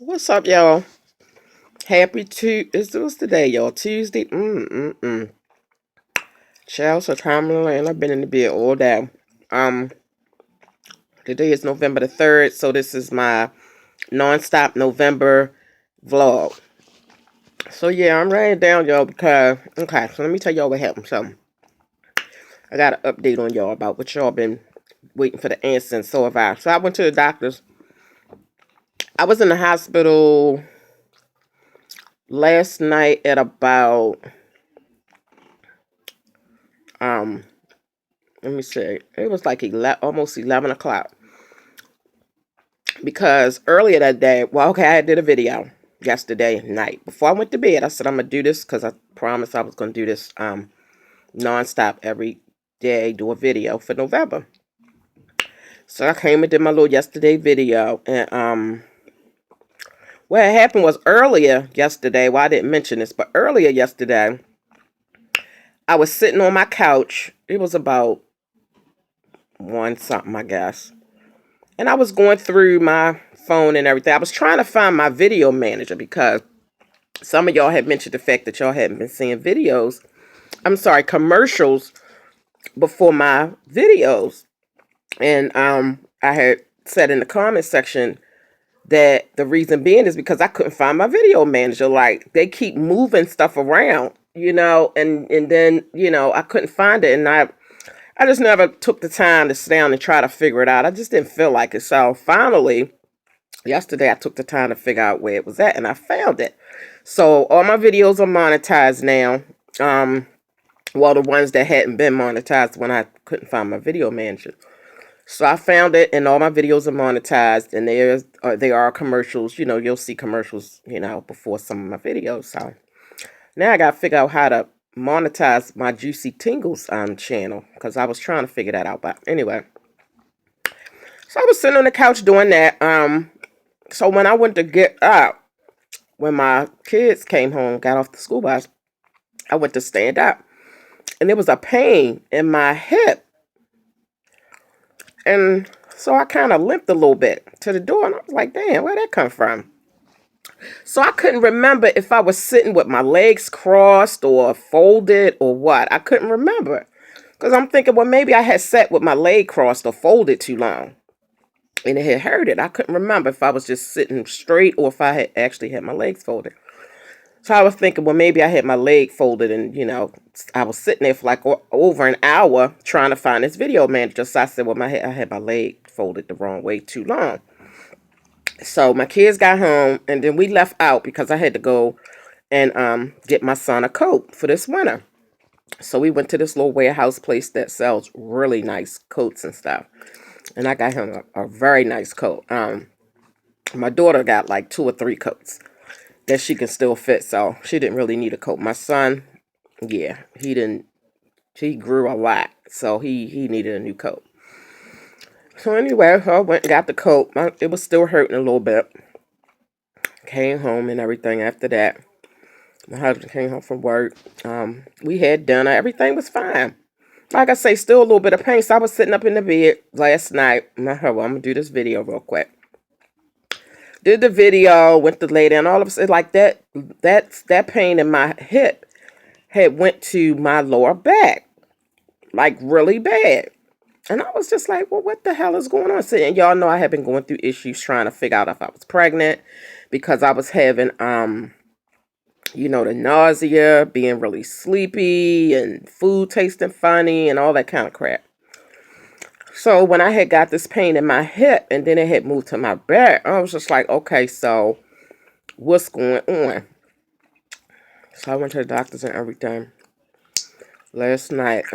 What's up, y'all? Happy what's the day, y'all? Tuesday? Child, so time in land. I've been in the bed all day. Um, Today is November the 3rd, so this is my Nonstop November vlog. So yeah, I'm writing down, y'all, because okay, so let me tell y'all what happened. So I got an update on y'all about what y'all been waiting for the answer, and so have I. So I went to the doctor's. I was in the hospital last night at about um let me see. It was like almost 11 o'clock. Because earlier that day, well, okay, I did a video yesterday night. Before I went to bed, I said I'm going to do this because I promised I was going to do this nonstop every day, do a video for November. So I came and did my little yesterday video. And what happened was earlier yesterday, well, I didn't mention this, but earlier yesterday, I was sitting on my couch. It was about 1 something, I guess. And I was going through my phone and everything. I was trying to find my video manager because some of y'all had mentioned the fact that y'all hadn't been seeing videos. I'm sorry, commercials before my videos. And I had said in the comment section that the reason being is because I couldn't find my video manager. Like they keep moving stuff around, and then, I couldn't find it. And I just never took the time to sit down and try to figure it out. I just didn't feel like it. So finally, yesterday I took the time to figure out where it was at, and I found it. So all my videos are monetized now. Well, the ones that hadn't been monetized when I couldn't find my video manager. So I found it, and all my videos are monetized, and they are commercials. You'll see commercials, before some of my videos. So now I got to figure out how to monetize my Juicy Tingles channel because I was trying to figure that out. But anyway, so I was sitting on the couch doing that. So when I went to get up, when my kids came home, got off the school bus, I went to stand up, and there was a pain in my hip. And so I kind of limped a little bit to the door, and I was like, damn, where'd that come from? So I couldn't remember if I was sitting with my legs crossed or folded or what. I couldn't remember. Because I'm thinking, well, maybe I had sat with my leg crossed or folded too long. And it had hurt it. I couldn't remember if I was just sitting straight or if I had actually had my legs folded. So I was thinking, well, maybe I had my leg folded and, I was sitting there for like over an hour trying to find this video manager. So I said, well, I had my leg folded the wrong way too long. So my kids got home, and then we left out because I had to go and get my son a coat for this winter. So we went to this little warehouse place that sells really nice coats and stuff. And I got him a very nice coat. My daughter got like 2 or 3 coats that she can still fit, so she didn't really need a coat. My son, yeah, he grew a lot, so he needed a new coat. So anyway, I went and got the coat. It was still hurting a little bit. Came home and everything after that. My husband came home from work. We had dinner. Everything was fine. Like I say, still a little bit of pain. So I was sitting up in the bed last night. And I heard, well, I'm going to do this video real quick. Did the video, went to lay down. All of a sudden, like that pain in my hip had went to my lower back. Like really bad. And I was just like, well, what the hell is going on? And y'all know I have been going through issues trying to figure out if I was pregnant because I was having, the nausea, being really sleepy and food tasting funny and all that kind of crap. So when I had got this pain in my hip and then it had moved to my back, I was just like, okay, so what's going on? So I went to the doctors and everything last night.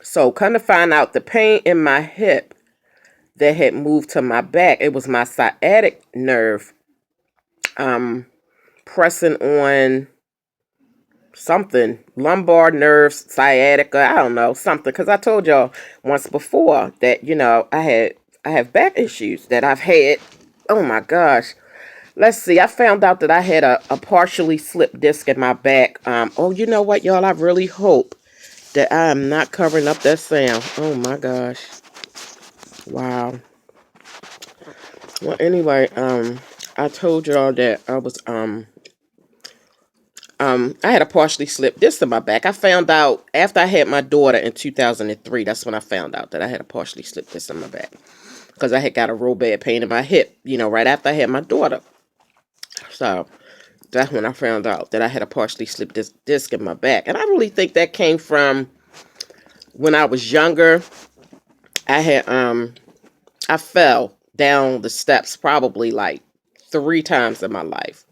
So come to find out, the pain in my hip that had moved to my back, it was my sciatic nerve pressing on something, lumbar nerves, sciatica, I don't know, something. Because I told y'all once before that, I have back issues that I've had. Oh my gosh. Let's see. I found out that I had a partially slipped disc in my back. Oh, you know what, y'all? I really hope that I am not covering up that sound. Oh my gosh. Wow. Well, anyway, I told y'all that I had a partially slipped disc in my back. I found out after I had my daughter in 2003. That's when I found out that I had a partially slipped disc in my back because I had got a real bad pain in my hip. Right after I had my daughter. So that's when I found out that I had a partially slipped disc in my back, and I really think that came from when I was younger. I had I fell down the steps probably like 3 times in my life.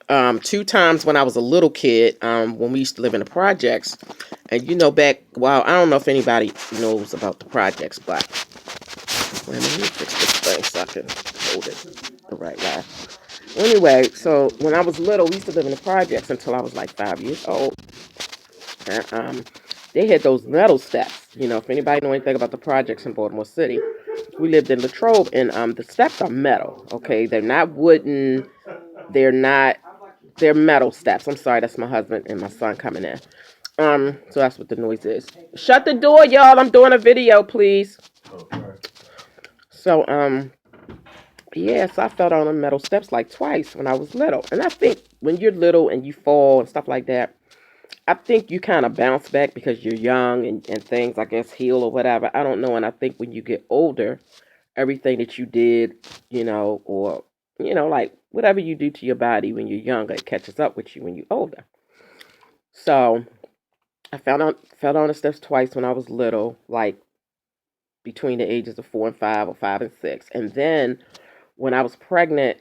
2 times when I was a little kid, when we used to live in the projects. And back, well, I don't know if anybody knows about the projects, but let me fix this thing so I can hold it the right way. Anyway, so when I was little, we used to live in the projects until I was like 5 years old. And they had those metal steps. If anybody know anything about the projects in Baltimore City, we lived in Latrobe, and the steps are metal. Okay, they're not wooden. They're not. They're metal steps. I'm sorry, that's my husband and my son coming in. So that's what the noise is. Shut the door, y'all. I'm doing a video, please. So yeah, so I fell down on metal steps like twice when I was little. And I think when you're little and you fall and stuff like that, I think you kind of bounce back because you're young and things, I guess, heal or whatever. I don't know. And I think when you get older, everything that you did, or, like whatever you do to your body when you're younger, it catches up with you when you're older. So I fell down the steps twice when I was little, like between the ages of 4 and 5 or 5 and 6. And then when I was pregnant,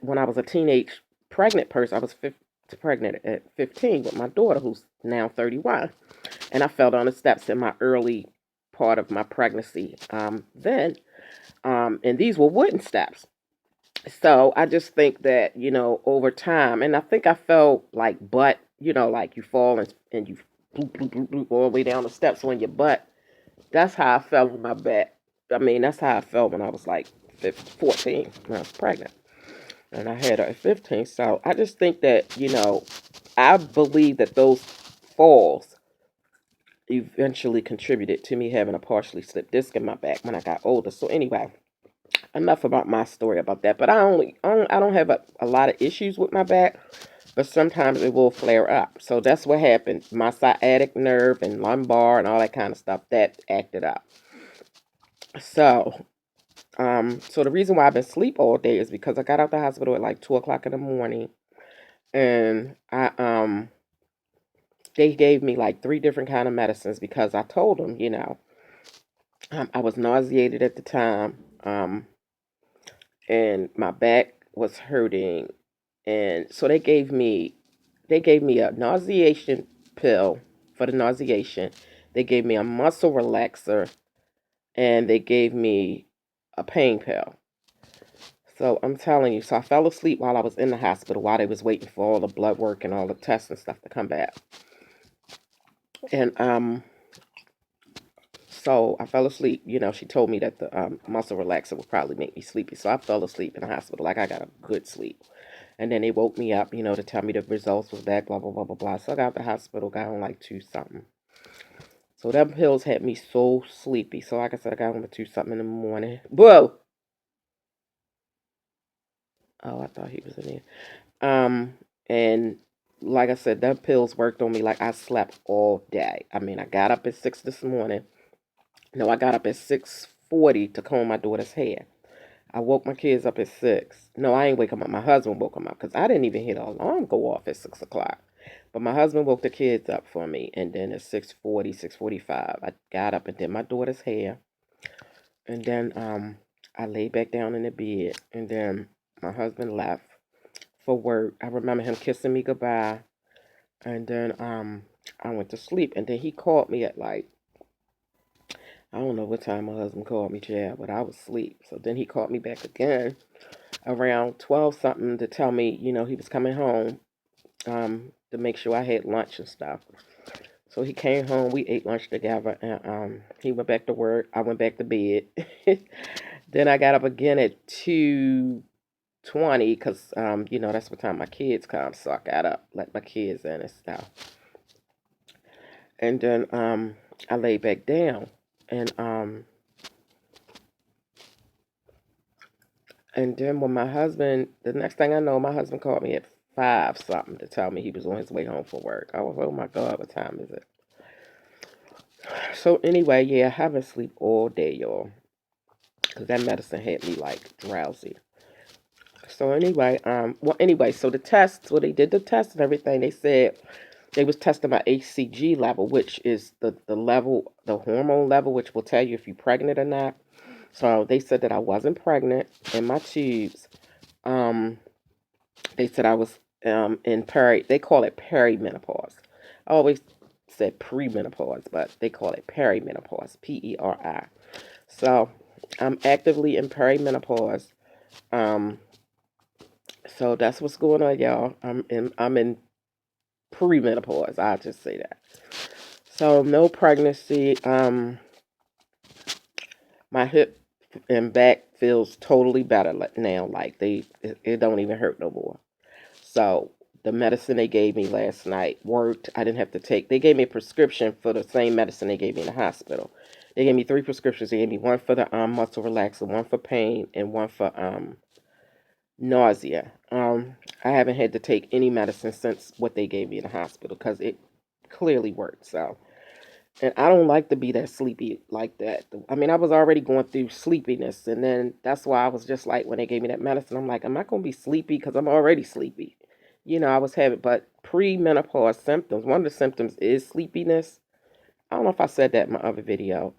when I was a teenage pregnant person, I was pregnant at 15 with my daughter, who's now 31. And I fell down the steps in my early part of my pregnancy then. And these were wooden steps. So I just think that, over time, and I think I felt like butt, like you fall and you bloop, bloop, bloop, bloop, all the way down the steps on your butt. That's how I felt on my back. I mean, that's how I felt when I was like 14, when I was pregnant. And I had her at 15. So I just think that, I believe that those falls eventually contributed to me having a partially slipped disc in my back when I got older. So anyway, enough about my story about that. But I don't have a lot of issues with my back, but sometimes it will flare up. So that's what happened. My sciatic nerve and lumbar and all that kind of stuff, that acted up. So, so the reason why I've been asleep all day is because I got out the hospital at like 2 o'clock in the morning, and they gave me like 3 different kind of medicines because I told them, I was nauseated at the time, and my back was hurting, and so they gave me a nauseation pill for the nauseation. They gave me a muscle relaxer, and they gave me a pain pill. So I'm telling you, so I fell asleep while I was in the hospital while they was waiting for all the blood work and all the tests and stuff to come back. And so I fell asleep. She told me that the muscle relaxer would probably make me sleepy. So I fell asleep in the hospital like I got a good sleep. And then they woke me up, to tell me the results was back, blah, blah, blah, blah, blah. So I got out the hospital, got on like 2 something. So them pills had me so sleepy. So like I said, I got home at 2 something in the morning. Whoa! Oh, I thought he was in there. And like I said, them pills worked on me like I slept all day. I mean, I got up at 6 this morning. No, I got up at 6:40 to comb my daughter's hair. I woke my kids up at 6. No, I ain't wake them up. My husband woke them up because I didn't even hear the alarm go off at 6 o'clock. But my husband woke the kids up for me. And then at 6:40, 6:45, I got up and did my daughter's hair. And then I lay back down in the bed. And then my husband left for work. I remember him kissing me goodbye. And then I went to sleep. And then he called me at like, I don't know what time my husband called me, Chad, but I was asleep. So then he called me back again around 12 something to tell me, he was coming home to make sure I had lunch and stuff. So he came home, we ate lunch together, and he went back to work. I went back to bed. Then I got up again at 2:20 because, that's what time my kids come. So I got up, let my kids in and stuff. And then I laid back down. And And then when my husband, the next thing I know, my husband called me at 5 something to tell me he was on his way home from work. I was, oh my God, what time is it? So anyway, yeah, I haven't sleep all day, y'all, because that medicine had me like drowsy. So anyway, so the test, so they did the test and everything. They said they was testing my HCG level, which is the level, the hormone level, which will tell you if you're pregnant or not. So they said that I wasn't pregnant in my tubes. Um, they said I was in they call it perimenopause. I always said premenopause, but they call it perimenopause, PERI. So I'm actively in perimenopause. Um, so that's what's going on, y'all. I'm in premenopause. I'll just say that. So no pregnancy. My hip and back feels totally better now. Like it don't even hurt no more. So the medicine they gave me last night worked. I didn't have to take. They gave me a prescription for the same medicine they gave me in the hospital. They gave me three prescriptions. They gave me one for the muscle relaxer, one for pain, and one for nausea. I haven't had to take any medicine since what they gave me in the hospital because it clearly worked. So, and I don't like to be that sleepy like that. I mean, I was already going through sleepiness, and then that's why I was just like, when they gave me that medicine, I'm like, am I going to be sleepy? Because I'm already sleepy. I was having, but pre-menopause symptoms. One of the symptoms is sleepiness. I don't know if I said that in my other video.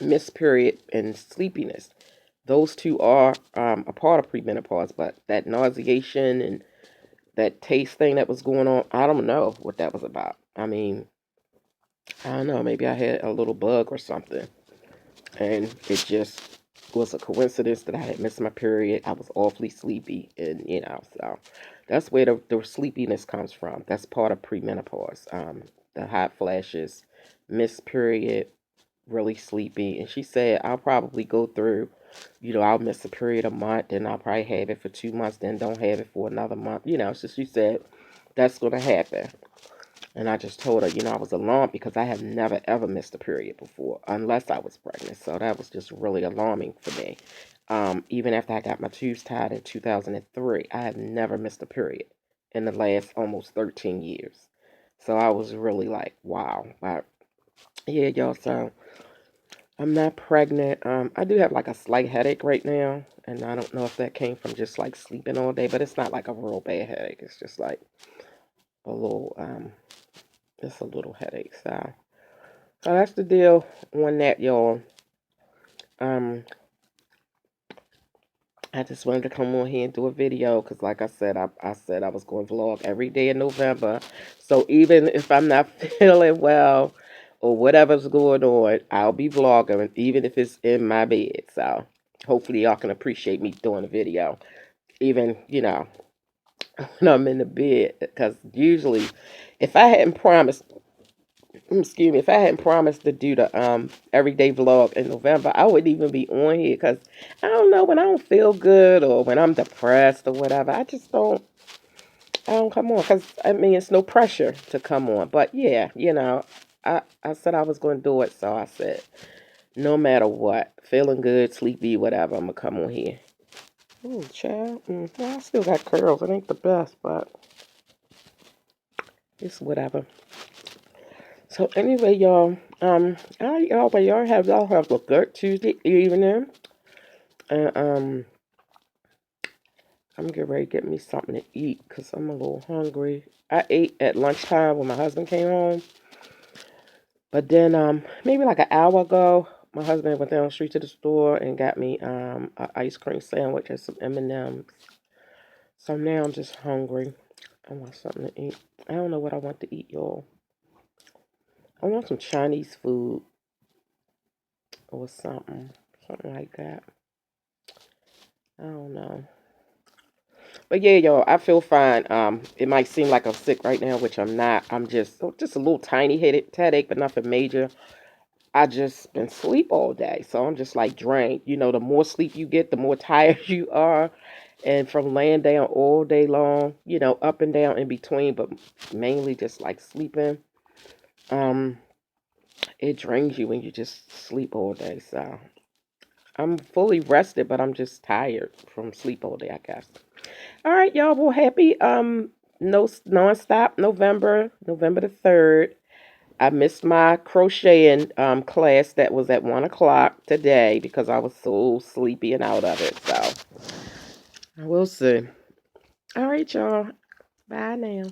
Missed period and sleepiness. Those two are a part of premenopause, but that nauseation and that taste thing that was going on, I don't know what that was about. I mean, I don't know. Maybe I had a little bug or something, and it just was a coincidence that I had missed my period. I was awfully sleepy, and so that's where the sleepiness comes from. That's part of premenopause. The hot flashes, missed period, really sleepy. And she said I'll probably go through, I'll miss a period a month, then I'll probably have it for 2 months, then don't have it for another month. So she said that's gonna happen. And I just told her, I was alarmed because I have never ever missed a period before, unless I was pregnant. So that was just really alarming for me. Even after I got my tubes tied in 2003, I have never missed a period in the last almost 13 years. So I was really like, wow. But yeah, y'all, so I'm not pregnant. I do have like a slight headache right now. And I don't know if that came from just like sleeping all day, but it's not like a real bad headache. It's just like a little, just a little headache. So that's the deal on that, y'all. Um, I just wanted to come on here and do a video because, like I said, I said I was going to vlog every day in November. So even if I'm not feeling well or whatever's going on, I'll be vlogging, even if it's in my bed. So hopefully y'all can appreciate me doing a video, even, when I'm in the bed. Because usually, if I hadn't promised excuse me, if I hadn't promised to do the everyday vlog in November, I wouldn't even be on here because I don't know, when I don't feel good or when I'm depressed or whatever, I don't come on because I mean it's no pressure to come on. But yeah, I said I was going to do it, so I said no matter what, feeling good, sleepy, whatever, I'm gonna come on here. Oh, child, well, I still got curls. It ain't the best, but it's whatever. So anyway, y'all, y'all have a good Tuesday evening, and I'm getting ready to get me something to eat because I'm a little hungry. I ate at lunchtime when my husband came home, but then maybe like an hour ago, my husband went down the street to the store and got me an ice cream sandwich and some M&Ms. So now I'm just hungry. I want something to eat. I don't know what I want to eat, y'all. I want some Chinese food or something like that. I don't know. But yeah, y'all, I feel fine. It might seem like I'm sick right now, which I'm not. I'm just a little tiny headache, but nothing major. I just been sleep all day, so I'm just like drained. The more sleep you get, the more tired you are, and from laying down all day long, up and down in between, but mainly just like sleeping. Um, it drains you when you just sleep all day. So I'm fully rested, but I'm just tired from sleep all day, I guess. All right, y'all. Well, happy no nonstop November the 3rd. I missed my crocheting class that was at 1 o'clock today because I was so sleepy and out of it. So we'll see. All right, y'all. Bye now.